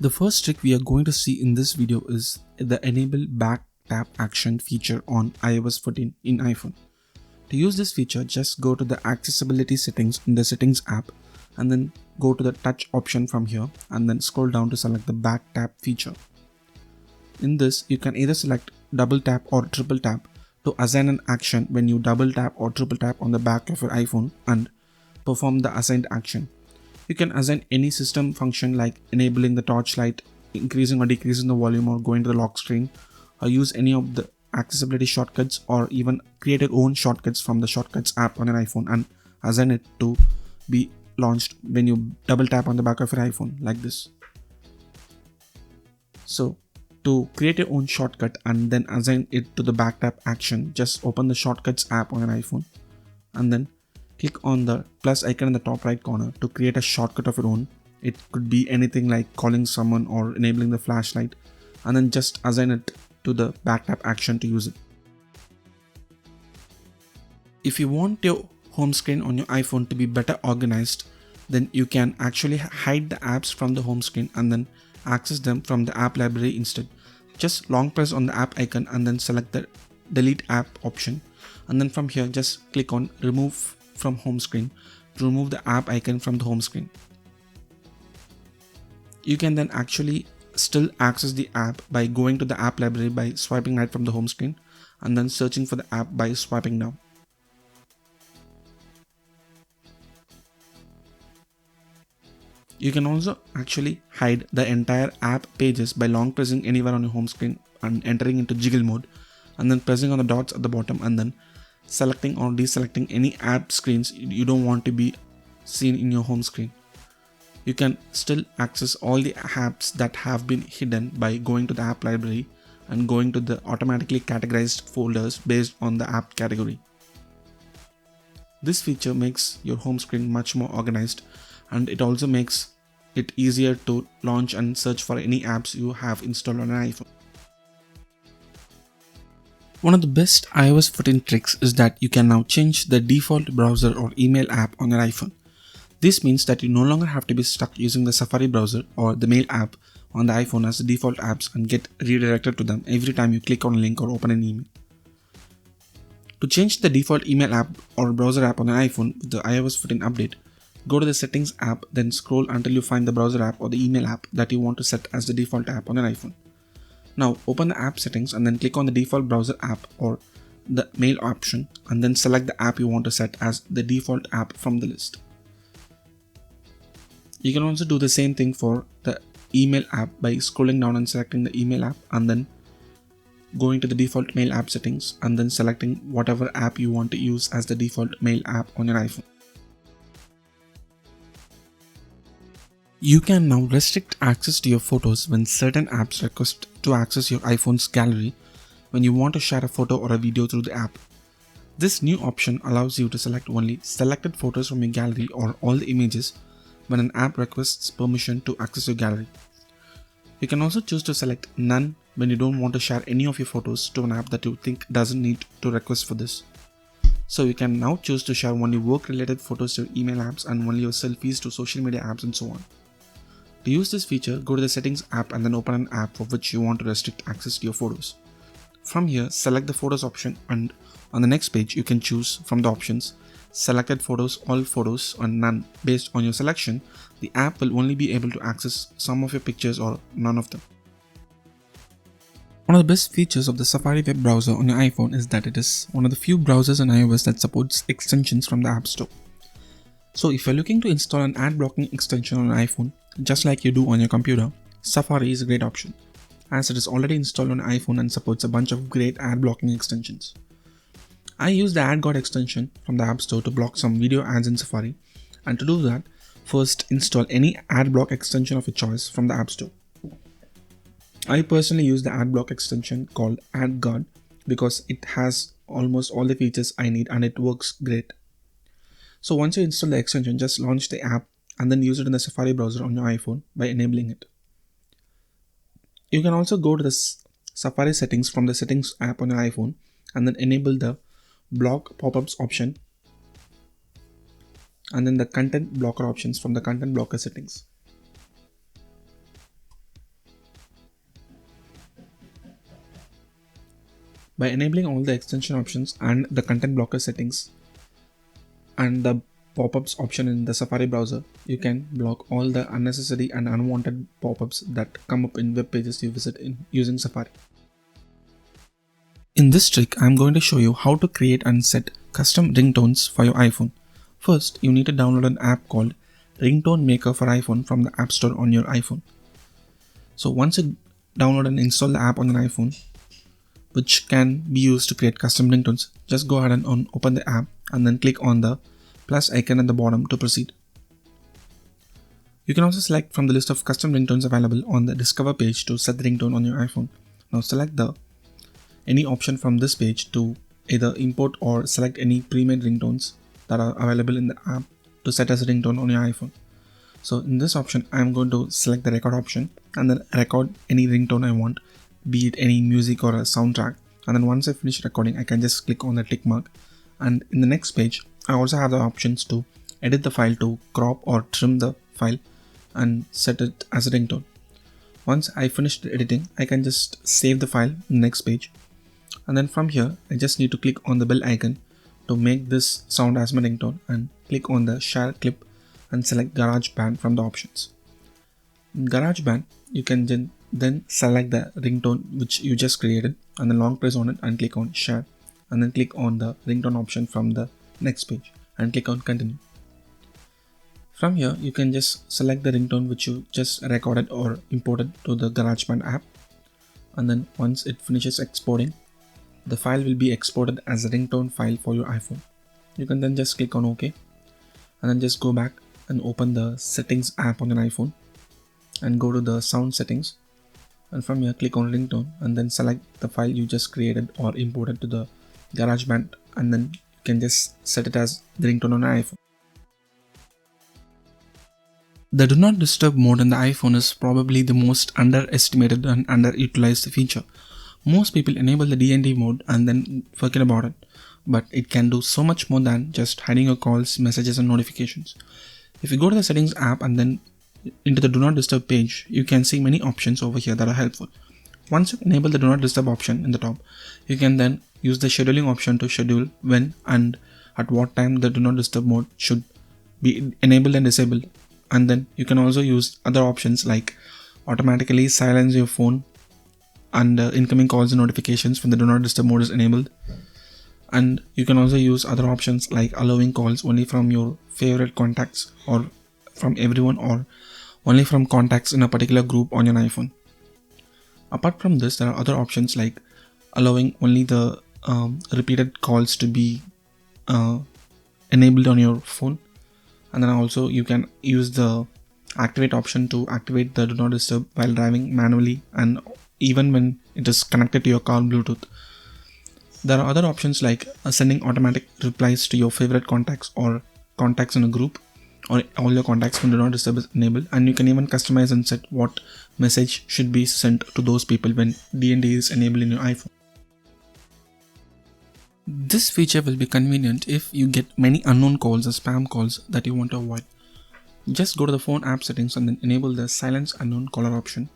The first trick we are going to see in this video is the enable back tap action feature on iOS 14 in iPhone. To use this feature, just go to the accessibility settings in the settings app and then go to the touch option from here and then scroll down to select the back tap feature. In this, you can either select double tap or triple tap to assign an action when you double tap or triple tap on the back of your iPhone and perform the assigned action. You can assign any system function like enabling the torchlight, increasing or decreasing the volume, or going to the lock screen, or use any of the accessibility shortcuts, or even create your own shortcuts from the shortcuts app on an iPhone and assign it to be launched when you double tap on the back of your iPhone like this. So to create your own shortcut and then assign it to the back tap action, just open the shortcuts app on an iPhone and then click on the plus icon in the top right corner to create a shortcut of your own. It could be anything like calling someone or enabling the flashlight, and then just assign it to the back tap action to use it. If you want your home screen on your iPhone to be better organized, then you can actually hide the apps from the home screen and then access them from the app library instead. Just long press on the app icon and then select the delete app option, and then from here just click on remove from home screen to remove the app icon from the home screen. You can then actually still access the app by going to the app library by swiping right from the home screen and then searching for the app by swiping down. You can also actually hide the entire app pages by long pressing anywhere on your home screen and entering into jiggle mode and then pressing on the dots at the bottom and then selecting or deselecting any app screens you don't want to be seen in your home screen. You can still access all the apps that have been hidden by going to the app library and going to the automatically categorized folders based on the app category. This feature makes your home screen much more organized, and it also makes it easier to launch and search for any apps you have installed on an iPhone. One of the best iOS 14 tricks is that you can now change the default browser or email app on your iPhone. This means that you no longer have to be stuck using the Safari browser or the mail app on the iPhone as the default apps and get redirected to them every time you click on a link or open an email. To change the default email app or browser app on an iPhone with the iOS 14 update, go to the settings app, then scroll until you find the browser app or the email app that you want to set as the default app on an iPhone. Now open the app settings and then click on the default browser app or the mail option and then select the app you want to set as the default app from the list. You can also do the same thing for the email app by scrolling down and selecting the email app and then going to the default mail app settings and then selecting whatever app you want to use as the default mail app on your iPhone. You can now restrict access to your photos when certain apps request to access your iPhone's gallery when you want to share a photo or a video through the app. This new option allows you to select only selected photos from your gallery or all the images when an app requests permission to access your gallery. You can also choose to select none when you don't want to share any of your photos to an app that you think doesn't need to request for this. So you can now choose to share only work-related photos to your email apps and only your selfies to social media apps and so on. To use this feature, go to the settings app and then open an app for which you want to restrict access to your photos. From here, select the photos option, and on the next page you can choose from the options selected photos, all photos, or none. Based on your selection, the app will only be able to access some of your pictures or none of them. One of the best features of the Safari web browser on your iPhone is that it is one of the few browsers on iOS that supports extensions from the App Store. So if you're looking to install an ad blocking extension on an iPhone, just like you do on your computer, Safari is a great option, as it is already installed on iPhone and supports a bunch of great ad blocking extensions. I use the AdGuard extension from the App Store to block some video ads in Safari, and to do that, first install any ad block extension of your choice from the App Store. I personally use the ad block extension called AdGuard because it has almost all the features I need and it works great. So once you install the extension, just launch the app and then use it in the Safari browser on your iPhone by enabling it. You can also go to the Safari settings from the settings app on your iPhone and then enable the block popups option and then the content blocker options from the content blocker settings. By enabling all the extension options and the content blocker settings and the pop-ups option in the Safari browser, you can block all the unnecessary and unwanted pop-ups that come up in web pages you visit in using Safari. In this trick, I'm going to show you how to create and set custom ringtones for your iPhone. First, you need to download an app called Ringtone Maker for iPhone from the App Store on your iPhone. So once you download and install the app on your iPhone, which can be used to create custom ringtones, just go ahead and open the app and then click on the plus icon at the bottom to proceed. You can also select from the list of custom ringtones available on the Discover page to set the ringtone on your iPhone. Now select any option from this page to either import or select any pre-made ringtones that are available in the app to set as a ringtone on your iPhone. So in this option, I'm going to select the record option and then record any ringtone I want, be it any music or a soundtrack. And then once I finish recording, I can just click on the tick mark. And in the next page, I also have the options to edit the file, to crop or trim the file and set it as a ringtone. Once I finish the editing, I can just save the file in the next page. And then from here, I just need to click on the bell icon to make this sound as my ringtone and click on the share clip and select GarageBand from the options. In GarageBand, you can then select the ringtone which you just created and then long press on it and click on share and then click on the ringtone option from the next page and click on continue. From here, you can just select the ringtone which you just recorded or imported to the GarageBand app, and then once it finishes exporting, the file will be exported as a ringtone file for your iPhone. You can then just click on OK and then just go back and open the settings app on an iPhone and go to the sound settings, and from here click on ringtone and then select the file you just created or imported to the GarageBand, and then you can just set it as the ringtone on an iPhone. The Do Not Disturb mode in the iPhone is probably the most underestimated and underutilized feature. Most people enable the DND mode and then forget about it, but it can do so much more than just hiding your calls, messages and notifications. If you go to the settings app and then into the Do Not Disturb page, you can see many options over here that are helpful. Once you enable the Do Not Disturb option in the top, you can then use the scheduling option to schedule when and at what time the Do Not Disturb mode should be enabled and disabled. And then you can also use other options like automatically silence your phone and incoming calls and notifications when the Do Not Disturb mode is enabled. And you can also use other options like allowing calls only from your favorite contacts or from everyone, or only from contacts in a particular group on your iPhone. Apart from this, there are other options like allowing only the repeated calls to be enabled on your phone. And then also you can use the activate option to activate the Do Not Disturb while driving manually and even when it is connected to your car Bluetooth. There are other options like sending automatic replies to your favorite contacts or contacts in a group, or all your contacts when Do Not Disturb is enabled, and you can even customize and set what message should be sent to those people when DND is enabled in your iPhone. This feature will be convenient if you get many unknown calls or spam calls that you want to avoid. Just go to the phone app settings and then enable the silence unknown caller option,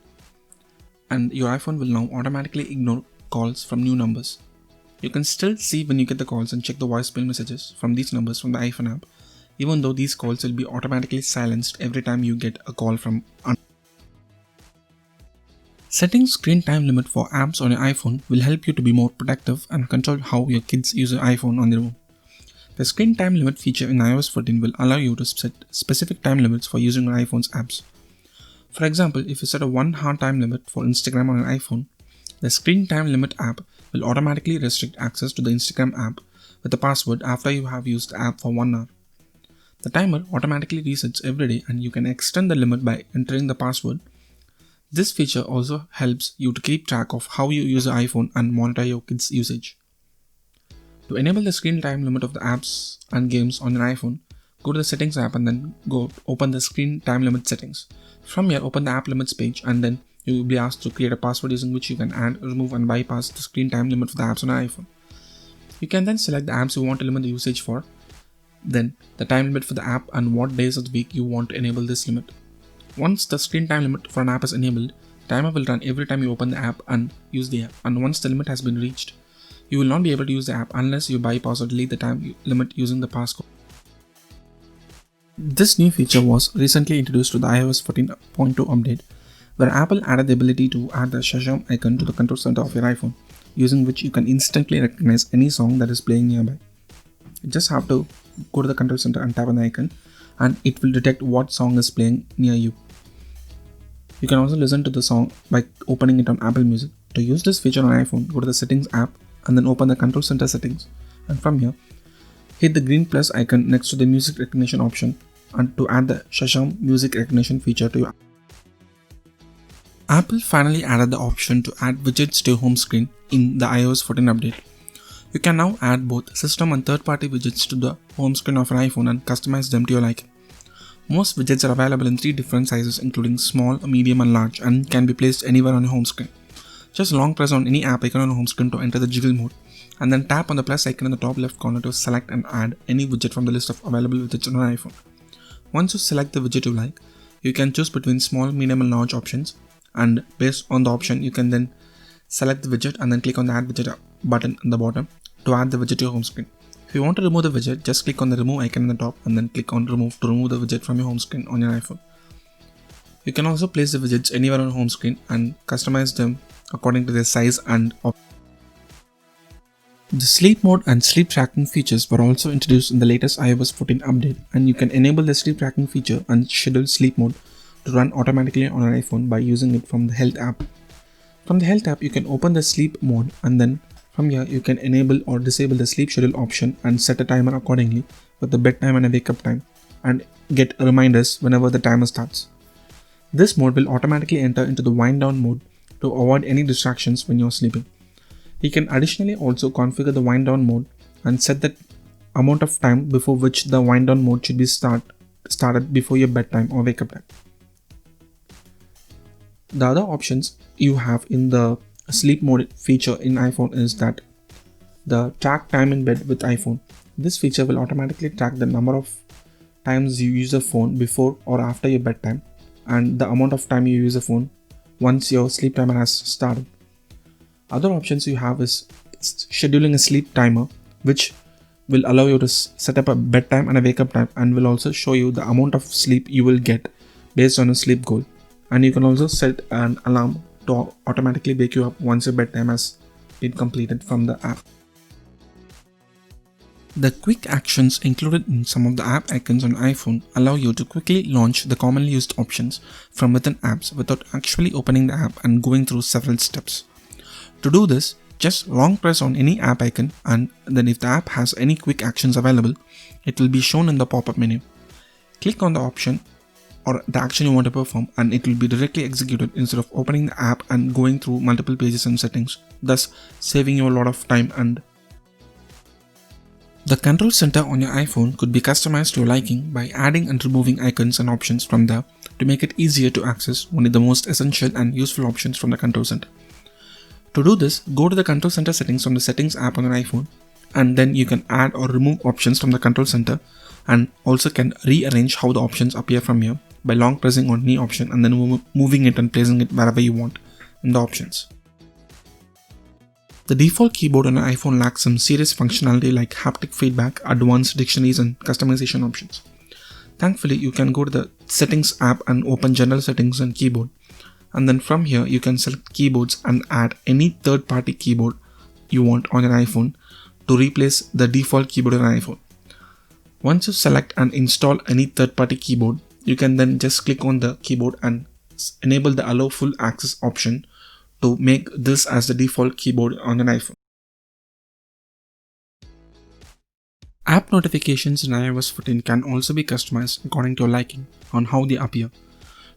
and your iPhone will now automatically ignore calls from new numbers. You can still see when you get the calls and check the voicemail messages from these numbers from the iPhone app, even though these calls will be automatically silenced every time you get a call from Setting screen time limit for apps on your iPhone will help you to be more productive and control how your kids use your iPhone on their own. The screen time limit feature in iOS 14 will allow you to set specific time limits for using your iPhone's apps. For example, if you set a 1 hour time limit for Instagram on an iPhone, the screen time limit app will automatically restrict access to the Instagram app with a password after you have used the app for 1 hour. The timer automatically resets every day and you can extend the limit by entering the password. This feature also helps you to keep track of how you use the iPhone and monitor your kids' usage. To enable the screen time limit of the apps and games on your iPhone, go to the settings app and then open the screen time limit settings. From here, open the app limits page and then you will be asked to create a password using which you can add, remove and bypass the screen time limit for the apps on your iPhone. You can then select the apps you want to limit the usage for, then the time limit for the app and what days of the week you want to enable this limit. Once the screen time limit for an app is enabled, the timer will run every time you open the app and use the app, and once the limit has been reached, You will not be able to use the app unless you bypass or delete the time limit using the passcode. This new feature was recently introduced to the iOS 14.2 update, where Apple added the ability to add the Shazam icon to the control center of your iPhone, using which you can instantly recognize any song that is playing nearby. You just have to go to the control center and tap on the icon, and it will detect what song is playing near you. You can also listen to the song by opening it on Apple Music. To use this feature on iPhone, go to the Settings app and then open the Control Center settings. And from here, hit the green plus icon next to the music recognition option and to add the Shazam music recognition feature to your app. Apple finally added the option to add widgets to your home screen in the iOS 14 update. You can now add both system and third-party widgets to the home screen of an iPhone and customize them to your liking. Most widgets are available in 3 different sizes including small, medium and large, and can be placed anywhere on your home screen. Just long press on any app icon on your home screen to enter the jiggle mode, and then tap on the plus icon in the top left corner to select and add any widget from the list of available widgets on your iPhone. Once you select the widget you like, you can choose between small, medium and large options, and based on the option you can then select the widget and then click on the add widget button at the bottom to add the widget to your home screen. If you want to remove the widget, just click on the remove icon in the top and then click on remove to remove the widget from your home screen on your iPhone. You can also place the widgets anywhere on your home screen and customize them according to their size and option. The sleep mode and sleep tracking features were also introduced in the latest iOS 14 update, and you can enable the sleep tracking feature and schedule sleep mode to run automatically on your iPhone by using it from the Health app. From the Health app, you can open the sleep mode and then from here you can enable or disable the sleep schedule option and set a timer accordingly with the bedtime and a wake up time and get reminders whenever the timer starts. This mode will automatically enter into the wind down mode to avoid any distractions when you're sleeping. You can additionally also configure the wind down mode and set the amount of time before which the wind down mode should be started before your bedtime or wake up time. The other options you have in the sleep mode feature in iPhone is that the track time in bed with iPhone. This feature will automatically track the number of times you use the phone before or after your bedtime and the amount of time you use the phone once your sleep timer has started. Other options you have is scheduling a sleep timer, which will allow you to set up a bedtime and a wake up time and will also show you the amount of sleep you will get based on a sleep goal. And you can also set an alarm to automatically wake you up once your bedtime has been completed from the app. The quick actions included in some of the app icons on iPhone allow you to quickly launch the commonly used options from within apps without actually opening the app and going through several steps. To do this, just long press on any app icon and then if the app has any quick actions available, it will be shown in the pop-up menu. Click on the option or the action you want to perform and it will be directly executed instead of opening the app and going through multiple pages and settings, thus saving you a lot of time. And the control center on your iPhone could be customized to your liking by adding and removing icons and options from there to make it easier to access only the most essential and useful options from the control center. To do this, go to the control center settings from the settings app on your iPhone and then you can add or remove options from the control center and also can rearrange how the options appear from here by long pressing on any option and then moving it and placing it wherever you want in the options. The default keyboard on an iPhone lacks some serious functionality like haptic feedback, advanced dictionaries and customization options. Thankfully, you can go to the settings app and open general settings and keyboard. And then from here, you can select keyboards and add any third-party keyboard you want on your iPhone to replace the default keyboard on an iPhone. Once you select and install any third-party keyboard, you can then just click on the keyboard and enable the allow full access option to make this as the default keyboard on an iPhone. App notifications in iOS 14 can also be customized according to your liking on how they appear.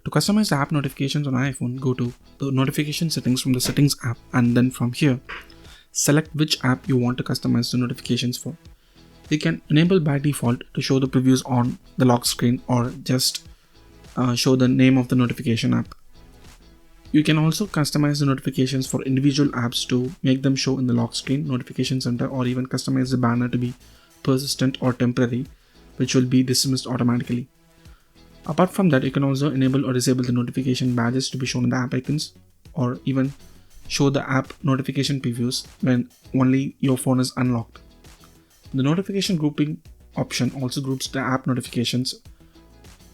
To customize the app notifications on iPhone, go to the notification settings from the settings app and then from here, select which app you want to customize the notifications for. You can enable by default to show the previews on the lock screen or just show the name of the notification app. You can also customize the notifications for individual apps to make them show in the lock screen, notification center, or even customize the banner to be persistent or temporary, which will be dismissed automatically. Apart from that, you can also enable or disable the notification badges to be shown in the app icons, or even show the app notification previews when only your phone is unlocked. The notification grouping option also groups the app notifications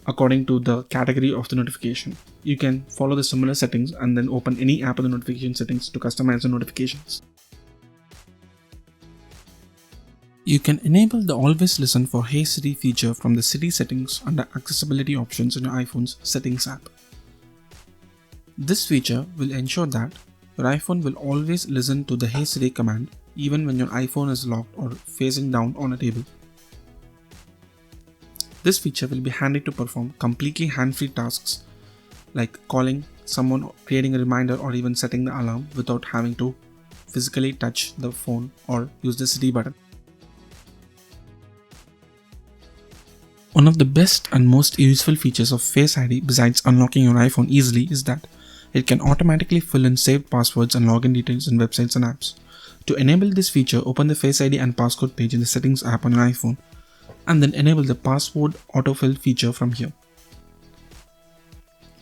according to the category of the notification. You can follow the similar settings and then open any app in the notification settings to customize the notifications. You can enable the Always Listen for Hey Siri feature from the Siri settings under Accessibility options in your iPhone's Settings app. This feature will ensure that your iPhone will always listen to the Hey Siri command even when your iPhone is locked or facing down on a table. This feature will be handy to perform completely hand-free tasks like calling someone, creating a reminder, or even setting the alarm without having to physically touch the phone or use the Siri button. One of the best and most useful features of Face ID besides unlocking your iPhone easily is that it can automatically fill in saved passwords and login details in websites and apps. To enable this feature, open the Face ID and passcode page in the Settings app on your iPhone and then enable the password autofill feature from here.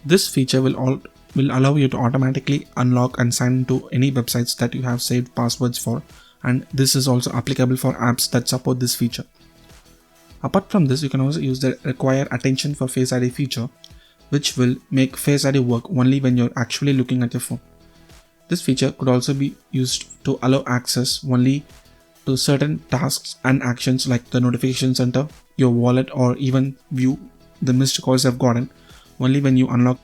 This feature will allow you to automatically unlock and sign into any websites that you have saved passwords for, and this is also applicable for apps that support this feature. Apart from this, you can also use the Require Attention for Face ID feature, which will make Face ID work only when you're actually looking at your phone. This feature could also be used to allow access only to certain tasks and actions like the notification center, your wallet, or even view the missed calls you've gotten only when you unlock.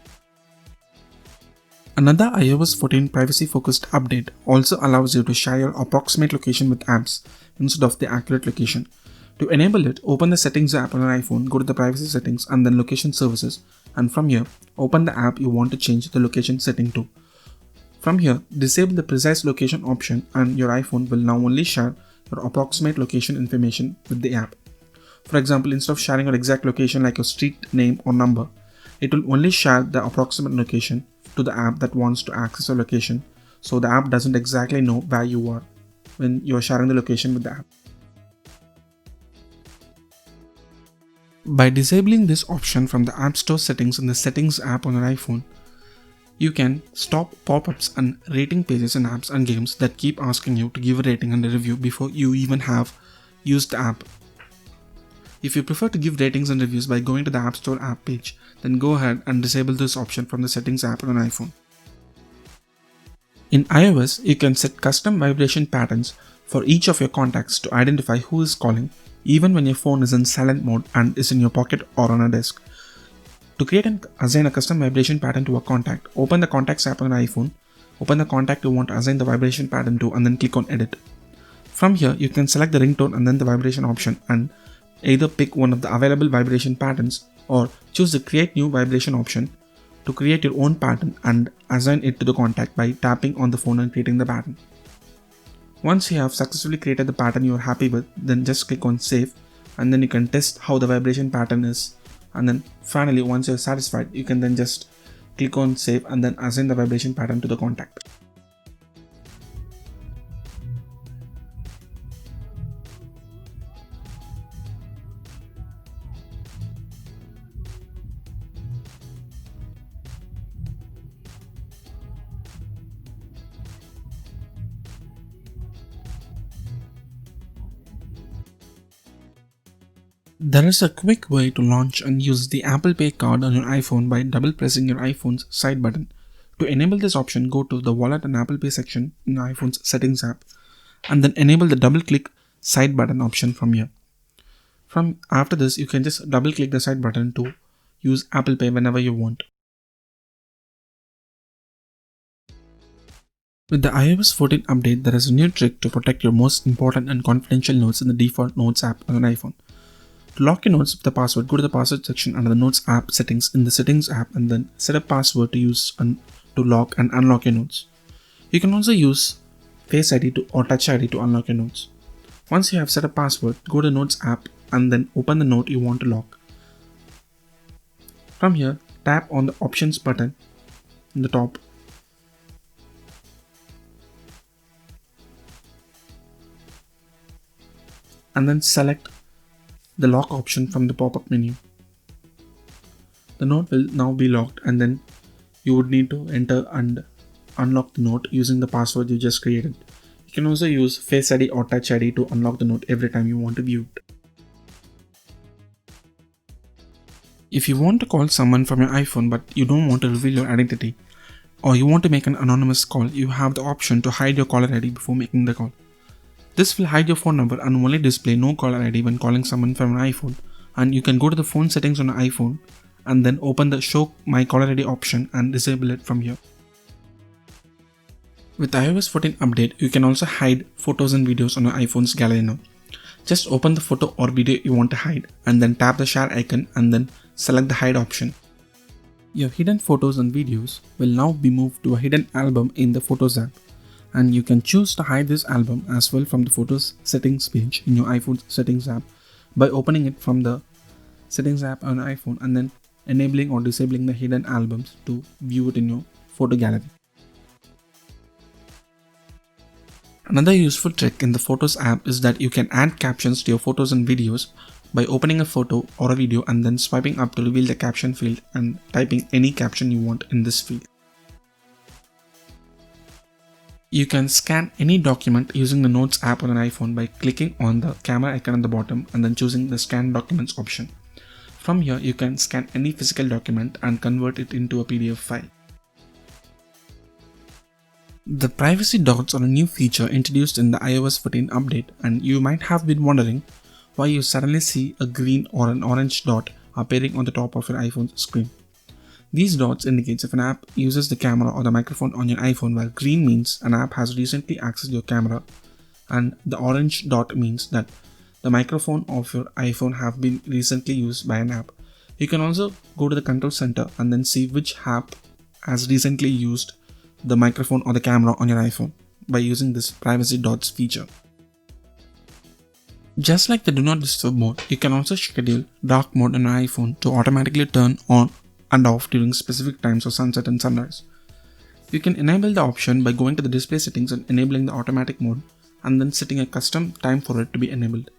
Another iOS 14 privacy-focused update also allows you to share your approximate location with apps instead of the accurate location. To enable it, open the Settings app on your iPhone, go to the Privacy settings and then Location Services, and from here, open the app you want to change the location setting to. From here, disable the Precise Location option and your iPhone will now only share your approximate location information with the app. For example, instead of sharing your exact location like your street name or number, it will only share the approximate location to the app that wants to access your location, so the app doesn't exactly know where you are when you are sharing the location with the app. By disabling this option from the App Store settings in the Settings app on your iPhone, you can stop pop-ups and rating pages in apps and games that keep asking you to give a rating and a review before you even have used the app. If you prefer to give ratings and reviews by going to the App Store app page, then go ahead and disable this option from the Settings app on an iPhone. In iOS, you can set custom vibration patterns for each of your contacts to identify who is calling, even when your phone is in silent mode and is in your pocket or on a desk. To create and assign a custom vibration pattern to a contact, open the Contacts app on an iPhone, open the contact you want to assign the vibration pattern to, and then click on Edit. From here, you can select the ringtone and then the vibration option and either pick one of the available vibration patterns or choose the Create New Vibration option to create your own pattern and assign it to the contact by tapping on the phone and creating the pattern. Once you have successfully created the pattern you are happy with, then just click on Save and then you can test how the vibration pattern is, and then finally once you're satisfied, you can then just click on Save and then assign the vibration pattern to the contact. There is a quick way to launch and use the Apple Pay card on your iPhone by double pressing your iPhone's side button. To enable this option, go to the Wallet and Apple Pay section in your iPhone's Settings app and then enable the double click side button option from here. After this, you can just double click the side button to use Apple Pay whenever you want. With the iOS 14 update, there is a new trick to protect your most important and confidential notes in the default Notes app on an iPhone. To lock your notes with the password, go to the password section under the Notes app settings in the Settings app and then set a password to use to lock and unlock your notes. You can also use Face ID or Touch ID to unlock your notes. Once you have set a password, go to the Notes app and then open the note you want to lock. From here, tap on the Options button in the top. And then select the lock option from the pop-up menu. The note will now be locked and then you would need to enter and unlock the note using the password you just created. You can also use Face ID or Touch ID to unlock the note every time you want to view it. If you want to call someone from your iPhone but you don't want to reveal your identity, or you want to make an anonymous call, you have the option to hide your caller ID before making the call. This will hide your phone number and only display no caller ID when calling someone from an iPhone, and you can go to the phone settings on your iPhone and then open the Show My Caller ID option and disable it from here. With iOS 14 update, you can also hide photos and videos on your iPhone's gallery now. Just open the photo or video you want to hide and then tap the share icon and then select the hide option. Your hidden photos and videos will now be moved to a hidden album in the Photos app, and you can choose to hide this album as well from the Photos settings page in your iPhone settings app by opening it from the settings app on iPhone and then enabling or disabling the hidden albums to view it in your photo gallery. Another useful trick in the Photos app is that you can add captions to your photos and videos by opening a photo or a video and then swiping up to reveal the caption field and typing any caption you want in this field. You can scan any document using the Notes app on an iPhone by clicking on the camera icon at the bottom and then choosing the Scan Documents option. From here, you can scan any physical document and convert it into a PDF file. The privacy dots are a new feature introduced in the iOS 14 update, and you might have been wondering why you suddenly see a green or an orange dot appearing on the top of your iPhone's screen. These dots indicates if an app uses the camera or the microphone on your iPhone, while green means an app has recently accessed your camera, and the orange dot means that the microphone of your iPhone have been recently used by an app. You can also go to the control center and then see which app has recently used the microphone or the camera on your iPhone by using this privacy dots feature. Just like the Do Not Disturb mode, you can also schedule dark mode on your iPhone to automatically turn on and off during specific times of sunset and sunrise. You can enable the option by going to the display settings and enabling the automatic mode and then setting a custom time for it to be enabled.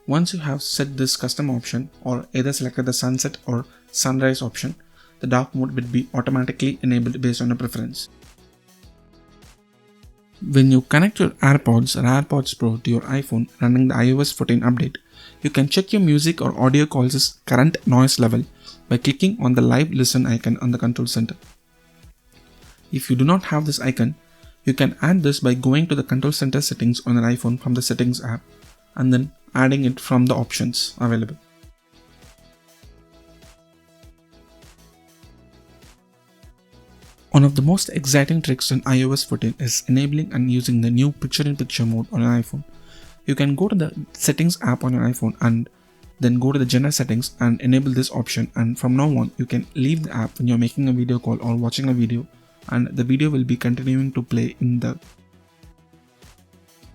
Once you have set this custom option or either selected the sunset or sunrise option, the dark mode will be automatically enabled based on your preference. When you connect your Airpods or Airpods Pro to your iPhone running the iOS 14 update, you can check your music or audio calls' current noise level by clicking on the live listen icon on the control center. If you do not have this icon, you can add this by going to the control center settings on an iPhone from the settings app and then adding it from the options available. One of the most exciting tricks in iOS 14 is enabling and using the new picture-in-picture mode on an iPhone. You can go to the settings app on your iPhone and then go to the general settings and enable this option, and from now on you can leave the app when you're making a video call or watching a video, and the video will be continuing to play in the.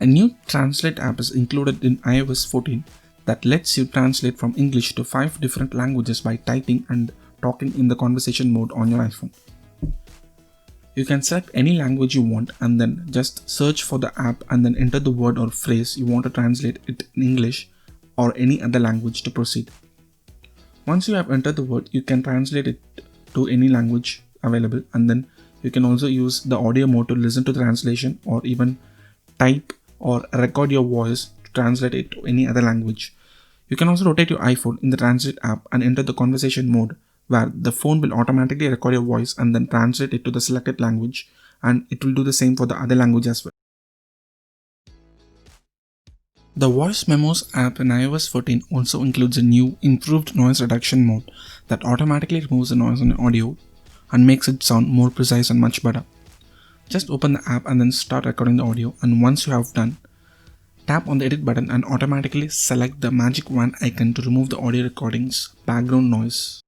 A new Translate app is included in iOS 14 that lets you translate from English to 5 different languages by typing and talking in the conversation mode on your iPhone. You can select any language you want and then just search for the app and then enter the word or phrase you want to translate it in English or any other language to proceed. Once you have entered the word, you can translate it to any language available, and then you can also use the audio mode to listen to the translation or even type or record your voice to translate it to any other language. You can also rotate your iPhone in the Translate app and enter the conversation mode, where the phone will automatically record your voice and then translate it to the selected language, and it will do the same for the other language as well. The Voice Memos app in iOS 14 also includes a new improved noise reduction mode that automatically removes the noise on the audio and makes it sound more precise and much better. Just open the app and then start recording the audio, and once you have done, tap on the edit button and automatically select the magic wand icon to remove the audio recording's background noise.